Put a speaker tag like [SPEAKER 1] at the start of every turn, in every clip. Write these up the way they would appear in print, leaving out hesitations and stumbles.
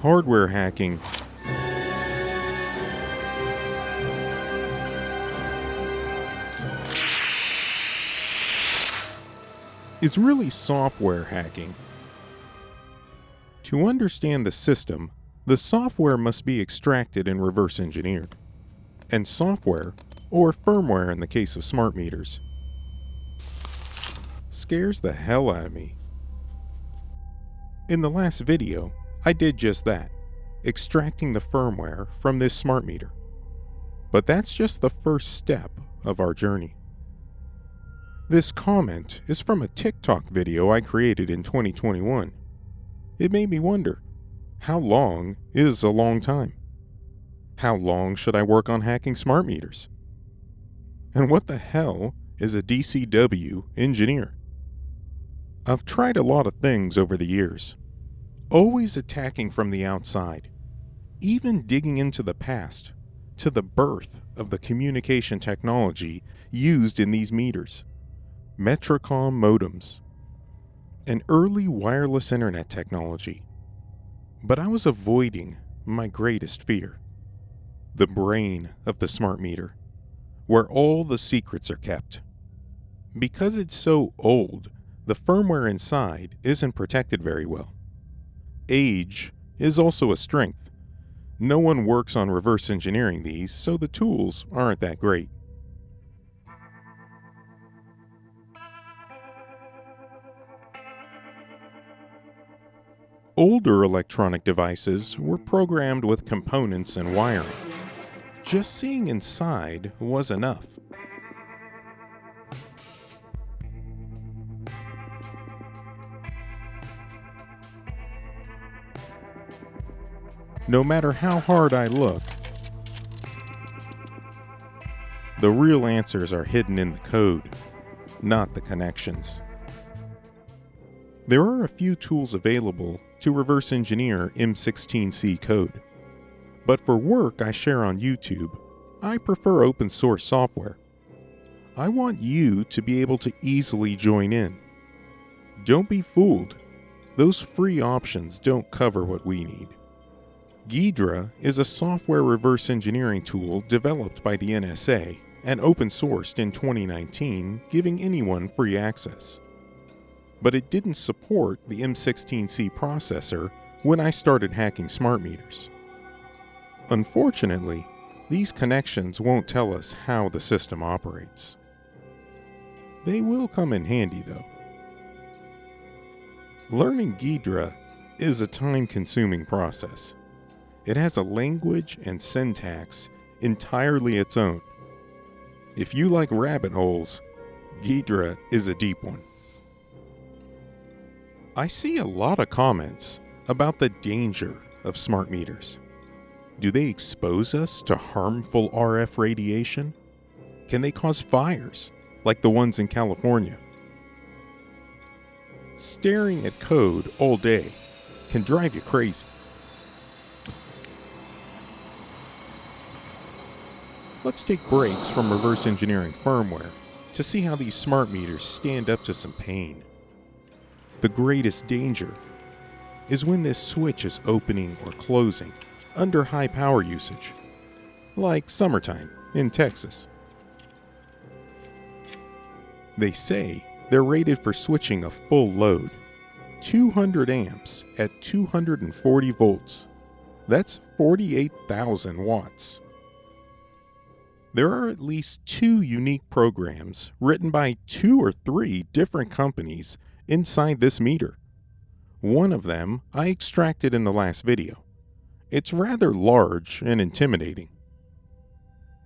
[SPEAKER 1] hardware hacking is really software hacking. To understand the system, the software must be extracted and reverse engineered. And software, or firmware in the case of smart meters, scares the hell out of me. In the last video, I did just that, extracting the firmware from this smart meter. But that's just the first step of our journey. This comment is from a TikTok video I created in 2021. It made me wonder, how long is a long time? How long should I work on hacking smart meters? And what the hell is a DCW engineer? I've tried a lot of things over the years, always attacking from the outside, even digging into the past, to the birth of the communication technology used in these meters. Metrocom modems, an early wireless internet technology. But I was avoiding my greatest fear, the brain of the smart meter, where all the secrets are kept. Because it's so old, the firmware inside isn't protected very well. Age is also a strength. No one works on reverse engineering these, so the tools aren't that great. Older electronic devices were programmed with components and wiring. Just seeing inside was enough. No matter how hard I look, the real answers are hidden in the code, not the connections. There are a few tools available to reverse engineer M16C code. But for work I share on YouTube, I prefer open source software. I want you to be able to easily join in. Don't be fooled. Those free options don't cover what we need. Ghidra is a software reverse engineering tool developed by the NSA and open sourced in 2019, giving anyone free access. But it didn't support the M16C processor when I started hacking smart meters. Unfortunately, these connections won't tell us how the system operates. They will come in handy though. Learning Ghidra is a time-consuming process. It has a language and syntax entirely its own. If you like rabbit holes, Ghidra is a deep one. I see a lot of comments about the danger of smart meters. Do they expose us to harmful RF radiation? Can they cause fires, like the ones in California? Staring at code all day can drive you crazy. Let's take breaks from reverse engineering firmware to see how these smart meters stand up to some pain. The greatest danger is when this switch is opening or closing under high power usage, like summertime in Texas. They say they're rated for switching a full load, 200 amps at 240 volts. That's 48,000 watts. There are at least 2 unique programs written by 2 or 3 different companies inside this meter. One of them I extracted in the last video. It's rather large and intimidating.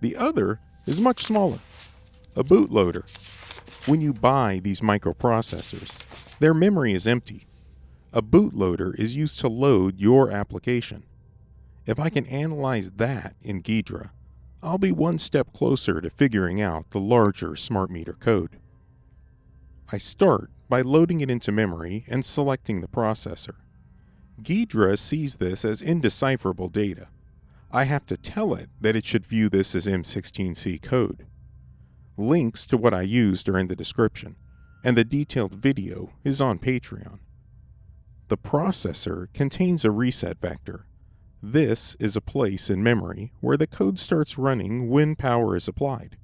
[SPEAKER 1] The other is much smaller, a bootloader. When you buy these microprocessors, their memory is empty. A bootloader is used to load your application. If I can analyze that in Ghidra, I'll be one step closer to figuring out the larger smart meter code. I start by loading it into memory and selecting the processor. Ghidra sees this as indecipherable data. I have to tell it that it should view this as M16C code. Links to what I used are in the description, and the detailed video is on Patreon. The processor contains a reset vector. This is a place in memory where the code starts running when power is applied.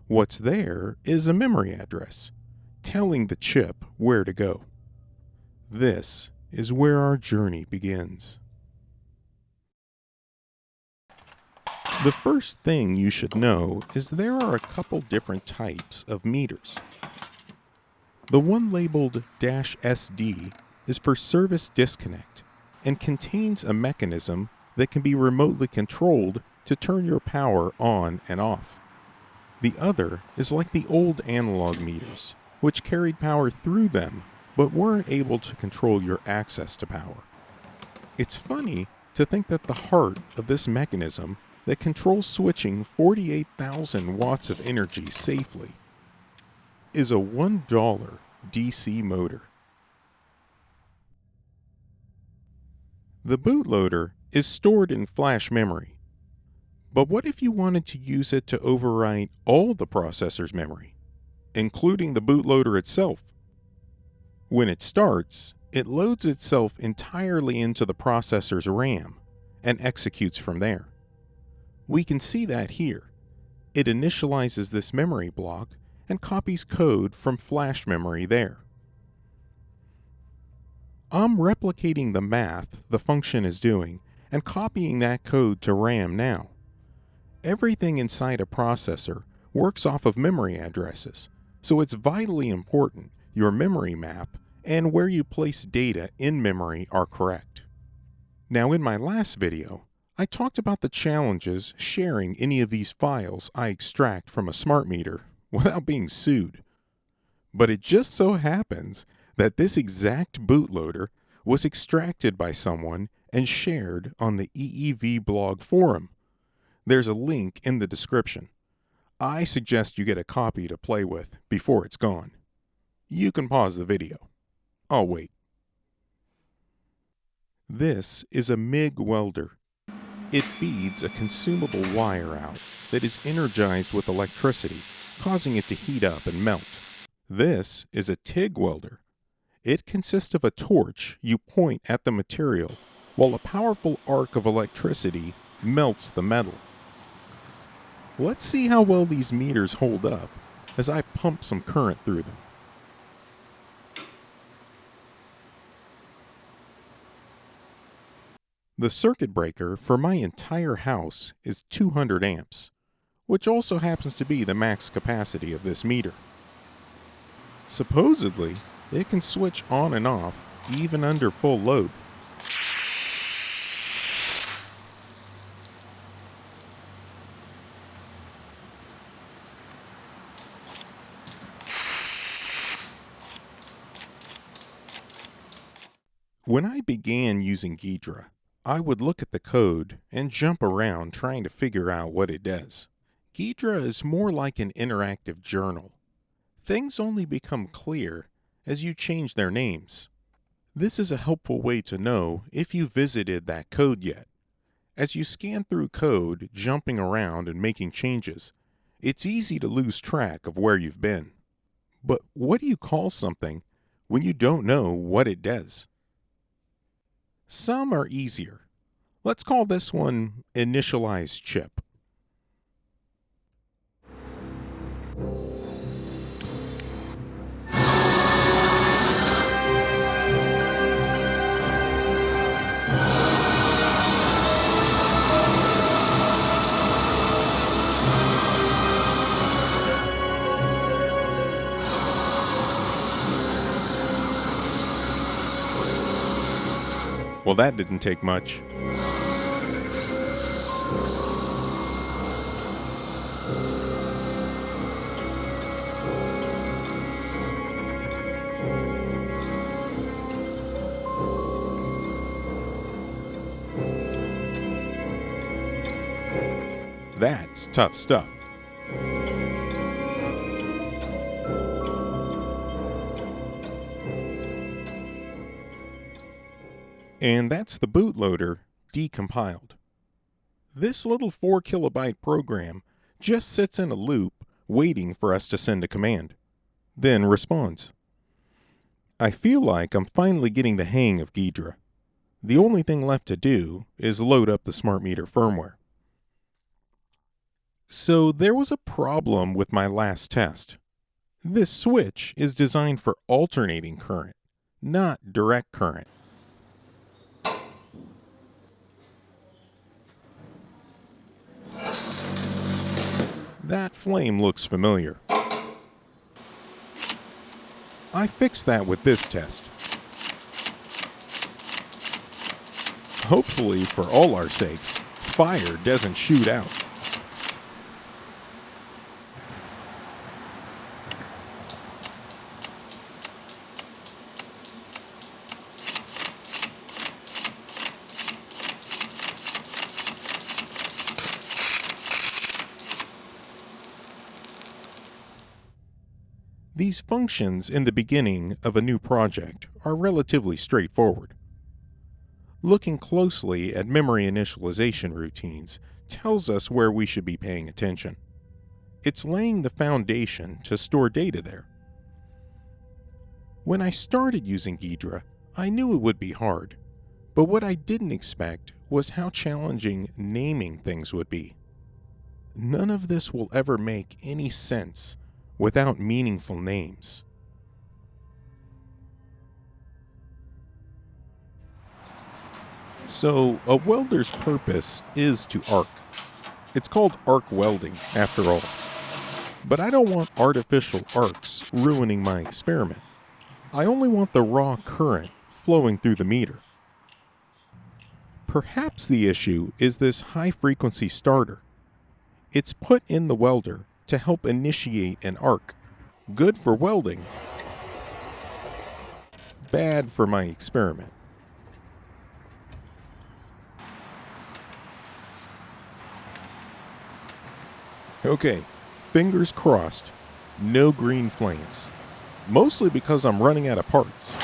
[SPEAKER 1] What's there is a memory address, telling the chip where to go. This is where our journey begins. The first thing you should know is there are a couple different types of meters. The one labeled -SD is for service disconnect and contains a mechanism that can be remotely controlled to turn your power on and off. The other is like the old analog meters, which carried power through them but weren't able to control your access to power. It's funny to think that the heart of this mechanism that controls switching 48,000 watts of energy safely is a $1 DC motor. The bootloader is stored in flash memory. But what if you wanted to use it to overwrite all the processor's memory, including the bootloader itself? When it starts, it loads itself entirely into the processor's RAM and executes from there. We can see that here. It initializes this memory block and copies code from flash memory there. I'm replicating the math the function is doing and copying that code to RAM now. Everything inside a processor works off of memory addresses, so it's vitally important your memory map and where you place data in memory are correct. Now, in my last video, I talked about the challenges sharing any of these files I extract from a smart meter without being sued. But it just so happens that this exact bootloader was extracted by someone and shared on the EEV blog forum. There's a link in the description. I suggest you get a copy to play with before it's gone. You can pause the video. I'll wait. This is a MIG welder. It feeds a consumable wire out that is energized with electricity, causing it to heat up and melt. This is a TIG welder. It consists of a torch you point at the material while a powerful arc of electricity melts the metal. Let's see how well these meters hold up as I pump some current through them. The circuit breaker for my entire house is 200 amps, which also happens to be the max capacity of this meter. Supposedly, it can switch on and off even under full load. When I began using Ghidra, I would look at the code and jump around trying to figure out what it does. Ghidra is more like an interactive journal. Things only become clear as you change their names. This is a helpful way to know if you visited that code yet. As you scan through code, jumping around and making changes, it's easy to lose track of where you've been. But what do you call something when you don't know what it does? Some are easier. Let's call this one initialize chip. Well, that didn't take much. That's tough stuff. And that's the bootloader decompiled. This little 4 kilobyte program just sits in a loop waiting for us to send a command, then responds. I feel like I'm finally getting the hang of Ghidra. The only thing left to do is load up the smart meter firmware. So there was a problem with my last test. This switch is designed for alternating current, not direct current. That flame looks familiar. I fixed that with this test. Hopefully, for all our sakes, fire doesn't shoot out. These functions in the beginning of a new project are relatively straightforward. Looking closely at memory initialization routines tells us where we should be paying attention. It's laying the foundation to store data there. When I started using Ghidra, I knew it would be hard, but what I didn't expect was how challenging naming things would be. None of this will ever make any sense without meaningful names. So, a welder's purpose is to arc. It's called arc welding, after all. But I don't want artificial arcs ruining my experiment. I only want the raw current flowing through the meter. Perhaps the issue is this high-frequency starter. It's put in the welder to help initiate an arc. Good for welding, bad for my experiment. Okay, fingers crossed, no green flames. Mostly because I'm running out of parts.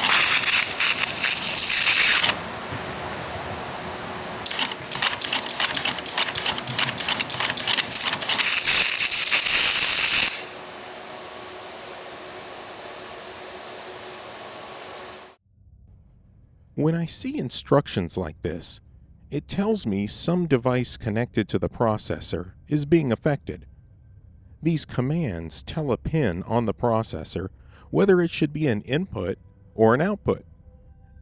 [SPEAKER 1] When I see instructions like this, it tells me some device connected to the processor is being affected. These commands tell a pin on the processor whether it should be an input or an output.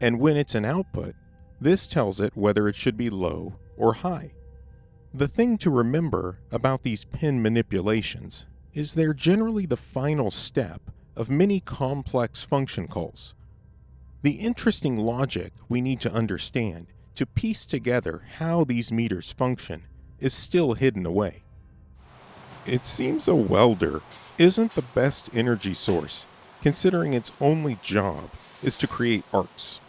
[SPEAKER 1] And when it's an output, this tells it whether it should be low or high. The thing to remember about these pin manipulations is they're generally the final step of many complex function calls. The interesting logic we need to understand to piece together how these meters function is still hidden away. It seems a welder isn't the best energy source, considering its only job is to create arcs.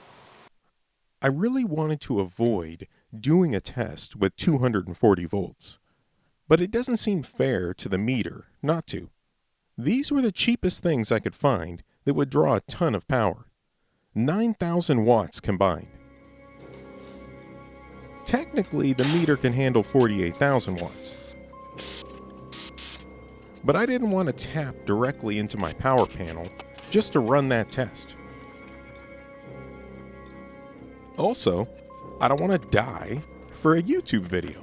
[SPEAKER 1] I really wanted to avoid doing a test with 240 volts, but it doesn't seem fair to the meter not to. These were the cheapest things I could find that would draw a ton of power. 9,000 watts combined. Technically, the meter can handle 48,000 watts. But I didn't want to tap directly into my power panel just to run that test. Also, I don't want to die for a YouTube video.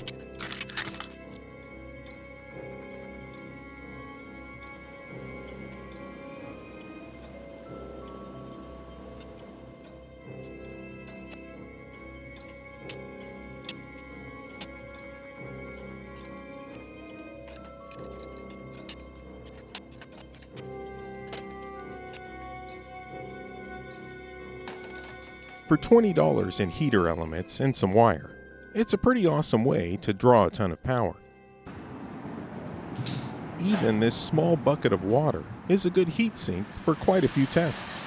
[SPEAKER 1] For $20 in heater elements and some wire, it's a pretty awesome way to draw a ton of power. Even this small bucket of water is a good heat sink for quite a few tests.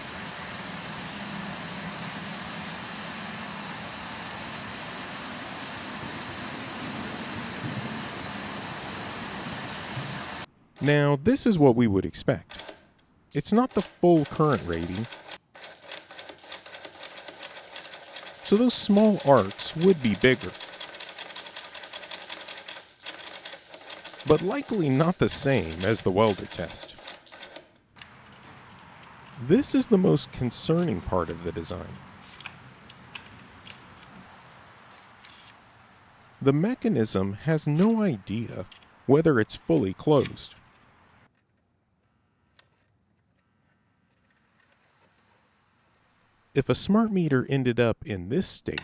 [SPEAKER 1] Now, this is what we would expect. It's not the full current rating, so those small arcs would be bigger, but likely not the same as the welder test. This is the most concerning part of the design. The mechanism has no idea whether it's fully closed. If a smart meter ended up in this state,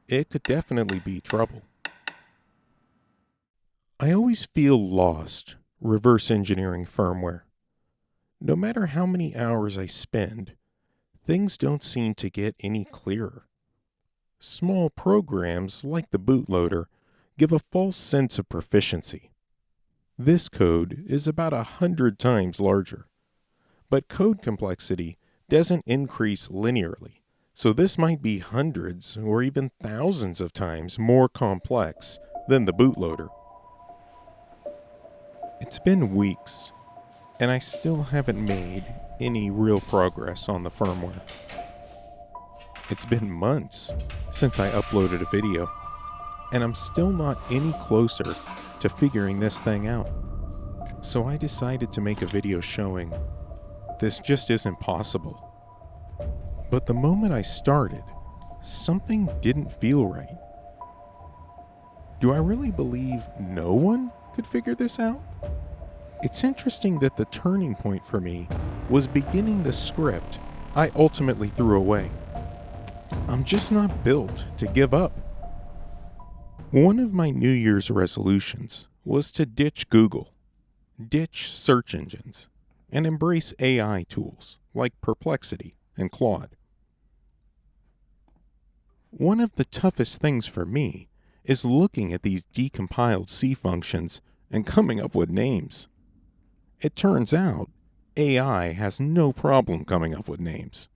[SPEAKER 1] it could definitely be trouble. I always feel lost reverse engineering firmware. No matter how many hours I spend, things don't seem to get any clearer. Small programs like the bootloader give a false sense of proficiency. This code is about 100 times larger, but code complexity doesn't increase linearly, so this might be hundreds or even thousands of times more complex than the bootloader. It's been weeks, and I still haven't made any real progress on the firmware. It's been months since I uploaded a video, and I'm still not any closer to figuring this thing out. So I decided to make a video showing this just isn't possible. But the moment I started, something didn't feel right. Do I really believe no one could figure this out? It's interesting that the turning point for me was beginning the script I ultimately threw away. I'm just not built to give up. One of my New Year's resolutions was to ditch Google, ditch search engines, and embrace AI tools like Perplexity and Claude. One of the toughest things for me is looking at these decompiled C functions and coming up with names. It turns out AI has no problem coming up with names.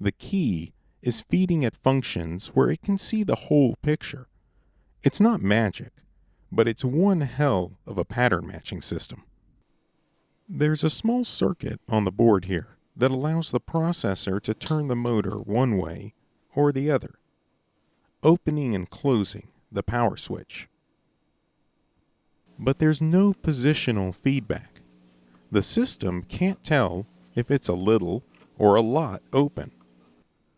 [SPEAKER 1] The key is feeding it functions where it can see the whole picture. It's not magic, but it's one hell of a pattern matching system. There's a small circuit on the board here that allows the processor to turn the motor one way or the other, opening and closing the power switch. But there's no positional feedback. The system can't tell if it's a little or a lot open.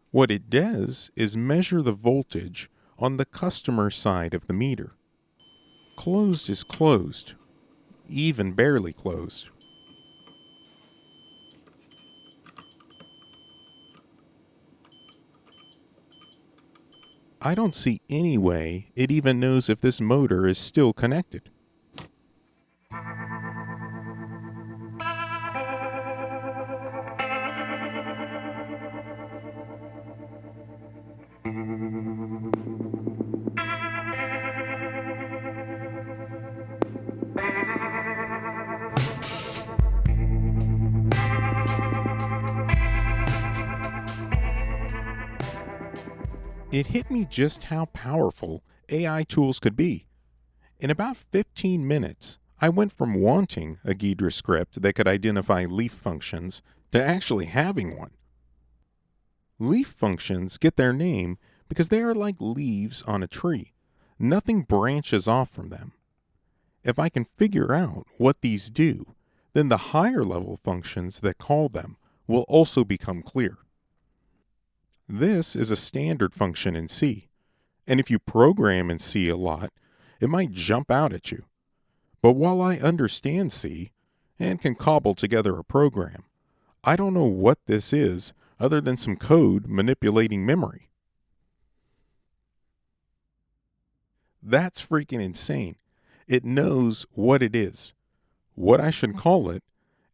[SPEAKER 1] What it does is measure the voltage on the customer side of the meter. Closed is closed, even barely closed. I don't see any way it even knows if this motor is still connected. It hit me just how powerful AI tools could be. In about 15 minutes, I went from wanting a Ghidra script that could identify leaf functions to actually having one. Leaf functions get their name because they are like leaves on a tree. Nothing branches off from them. If I can figure out what these do, then the higher level functions that call them will also become clear. This is a standard function in C, and if you program in C a lot, it might jump out at you. But while I understand C and can cobble together a program, I don't know what this is other than some code manipulating memory. That's freaking insane. It knows what it is, what I should call it,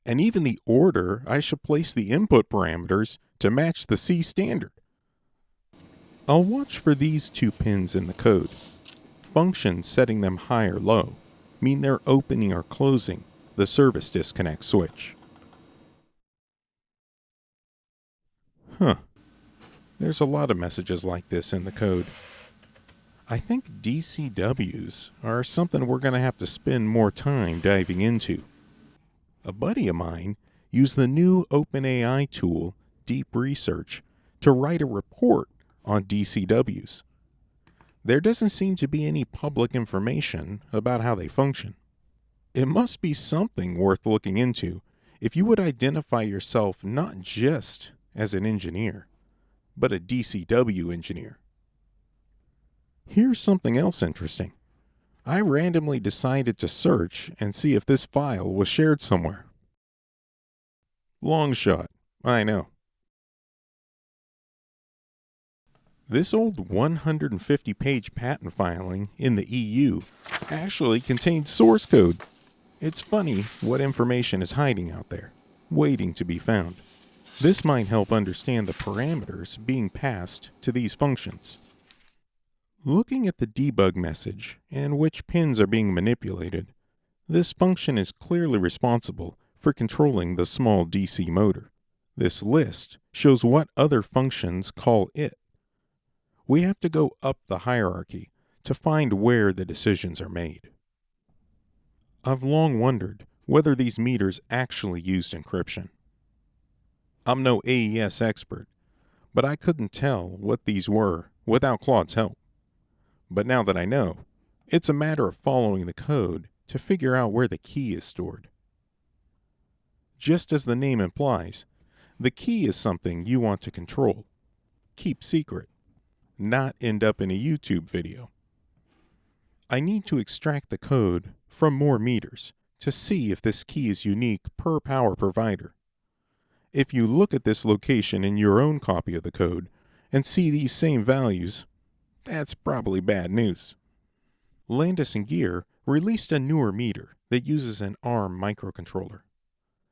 [SPEAKER 1] and even the order I should place the input parameters to match the C standard. I'll watch for these two pins in the code. Functions setting them high or low mean they're opening or closing the service disconnect switch. There's a lot of messages like this in the code. I think DCWs are something we're going to have to spend more time diving into. A buddy of mine used the new OpenAI tool, Deep Research, to write a report on DCWs. There doesn't seem to be any public information about how they function. It must be something worth looking into if you would identify yourself not just as an engineer, but a DCW engineer. Here's something else interesting. I randomly decided to search and see if this file was shared somewhere. Long shot, I know. This old 150-page patent filing in the EU actually contains source code. It's funny what information is hiding out there, waiting to be found. This might help understand the parameters being passed to these functions. Looking at the debug message and which pins are being manipulated, this function is clearly responsible for controlling the small DC motor. This list shows what other functions call it. We have to go up the hierarchy to find where the decisions are made. I've long wondered whether these meters actually used encryption. I'm no AES expert, but I couldn't tell what these were without Claude's help. But now that I know, it's a matter of following the code to figure out where the key is stored. Just as the name implies, the key is something you want to control, keep secret, not end up in a YouTube video. I need to extract the code from more meters to see if this key is unique per power provider. If you look at this location in your own copy of the code and see these same values, that's probably bad news. Landis & Gyr released a newer meter that uses an ARM microcontroller.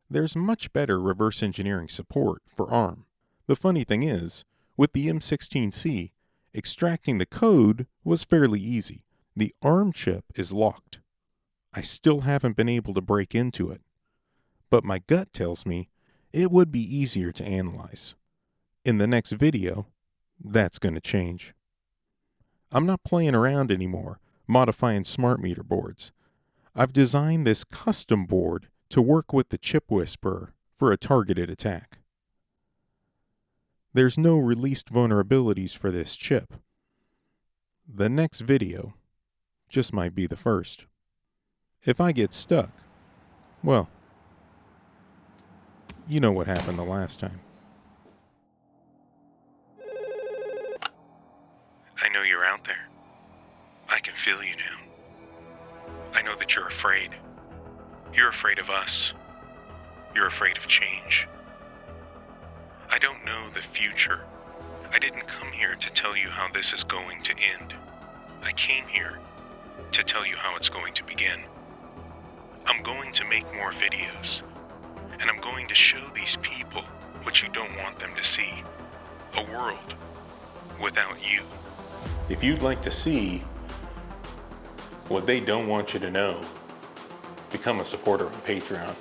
[SPEAKER 1] There's much better reverse engineering support for ARM. The funny thing is, with the M16C, extracting the code was fairly easy. The ARM chip is locked. I still haven't been able to break into it, but my gut tells me it would be easier to analyze. In the next video, that's going to change. I'm not playing around anymore, modifying smart meter boards. I've designed this custom board to work with the chip whisperer for a targeted attack. There's no released vulnerabilities for this chip. The next video just might be the first. If I get stuck, well, you know what happened the last time.
[SPEAKER 2] I know you're out there. I can feel you now. I know that you're afraid. You're afraid of us. You're afraid of change. I don't know the future. I didn't come here to tell you how this is going to end. I came here to tell you how it's going to begin. I'm going to make more videos, and I'm going to show these people what you don't want them to see. A world without you.
[SPEAKER 1] If you'd like to see what they don't want you to know, become a supporter on Patreon.